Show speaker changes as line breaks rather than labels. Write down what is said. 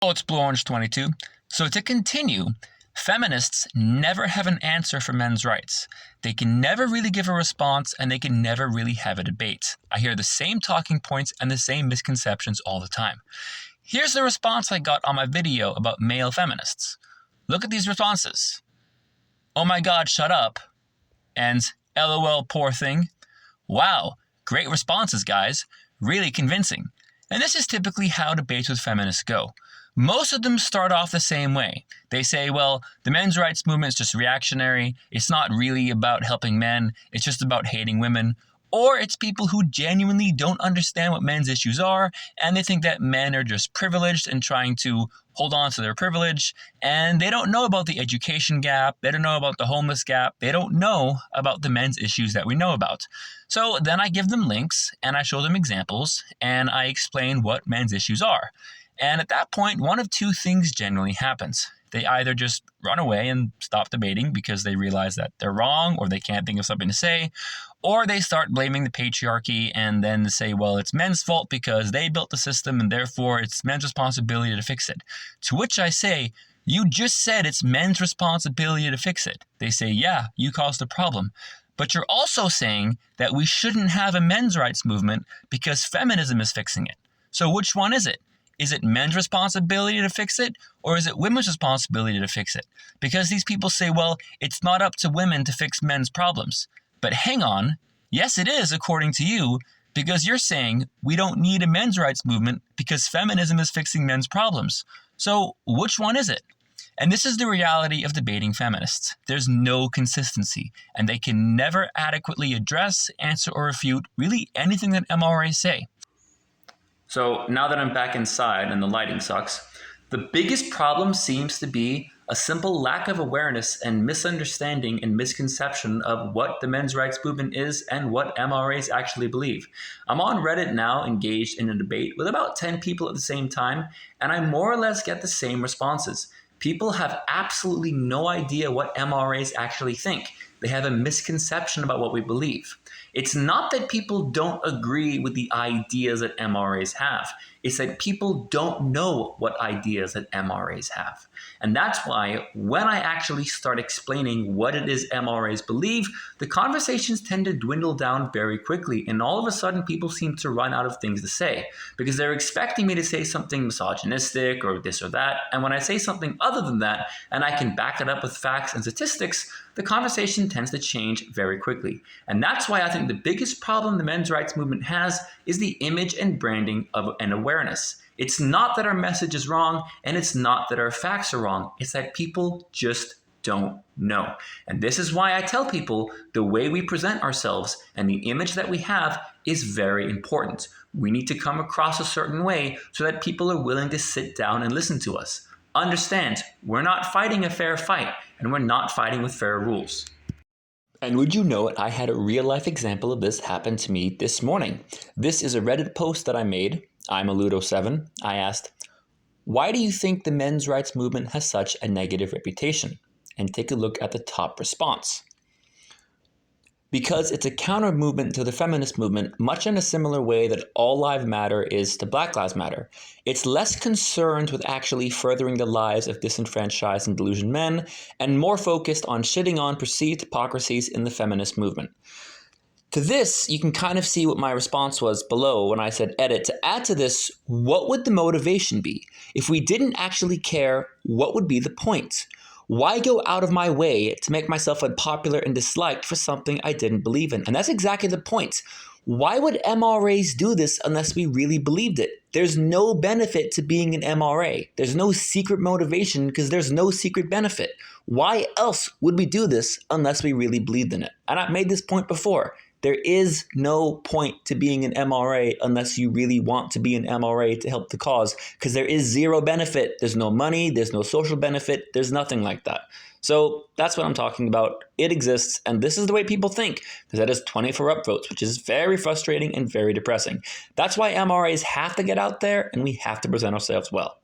Oh, it's Blue Orange 22. So to continue, feminists never have an answer for men's rights. They can never really give a response, and they can never really have a debate. I hear the same talking points and the same misconceptions all the time. Here's the response I got on my video about male feminists. Look at these responses. Oh my God, shut up. And LOL, poor thing. Wow, great responses, guys. Really convincing. And this is typically how debates with feminists go. Most of them start off the same way. They say, well, the men's rights movement is just reactionary. It's not really about helping men. It's just about hating women. Or it's people who genuinely don't understand what men's issues are, and they think that men are just privileged and trying to hold on to their privilege, and they don't know about the education gap, they don't know about the homeless gap, they don't know about the men's issues that we know about. So then I give them links, and I show them examples, and I explain what men's issues are. And at that point, one of two things generally happens. They either just run away and stop debating because they realize that they're wrong or they can't think of something to say, or they start blaming the patriarchy and then say, well, it's men's fault because they built the system and therefore it's men's responsibility to fix it. To which I say, you just said it's men's responsibility to fix it. They say, yeah, you caused the problem. But you're also saying that we shouldn't have a men's rights movement because feminism is fixing it. So which one is it? Is it men's responsibility to fix it, or is it women's responsibility to fix it? Because these people say, well, it's not up to women to fix men's problems. But hang on, yes it is according to you, because you're saying we don't need a men's rights movement because feminism is fixing men's problems. So which one is it? And this is the reality of debating feminists. There's no consistency, and they can never adequately address, answer, or refute really anything that MRAs say. So now that I'm back inside and the lighting sucks, the biggest problem seems to be a simple lack of awareness and misunderstanding and misconception of what the men's rights movement is and what MRAs actually believe. I'm on Reddit now engaged in a debate with about 10 people at the same time, and I more or less get the same responses. People have absolutely no idea what MRAs actually think. They have a misconception about what we believe. It's not that people don't agree with the ideas that MRAs have. It's that people don't know what ideas that MRAs have. And that's why when I actually start explaining what it is MRAs believe, the conversations tend to dwindle down very quickly. And all of a sudden, people seem to run out of things to say because they're expecting me to say something misogynistic or this or that. And when I say something other than that, and I can back it up with facts and statistics, the conversation tends to change very quickly. And that's why I think the biggest problem the men's rights movement has is the image and branding of an awareness. It's not that our message is wrong, and it's not that our facts are wrong. It's that people just don't know. And this is why I tell people the way we present ourselves and the image that we have is very important. We need to come across a certain way so that people are willing to sit down and listen to us. Understand, we're not fighting a fair fight, and we're not fighting with fair rules. And would you know it, I had a real-life example of this happen to me this morning. This is a Reddit post that I made. I'm a Ludo7. I asked, why do you think the men's rights movement has such a negative reputation? And take a look at the top response. Because it's a counter movement to the feminist movement, much in a similar way that All Lives Matter is to Black Lives Matter. It's less concerned with actually furthering the lives of disenfranchised and delusioned men, and more focused on shitting on perceived hypocrisies in the feminist movement. To this, you can kind of see what my response was below when I said edit. To add to this, what would the motivation be? If we didn't actually care, what would be the point? Why go out of my way to make myself unpopular and disliked for something I didn't believe in? And that's exactly the point. Why would MRAs do this unless we really believed it? There's no benefit to being an MRA. There's no secret motivation because there's no secret benefit. Why else would we do this unless we really believed in it? And I've made this point before. There is no point to being an MRA unless you really want to be an MRA to help the cause, because there is zero benefit. There's no money, there's no social benefit, there's nothing like that. So that's what I'm talking about. It exists, and this is the way people think, because that is 24 upvotes, which is very frustrating and very depressing. That's why MRAs have to get out there, and we have to present ourselves well.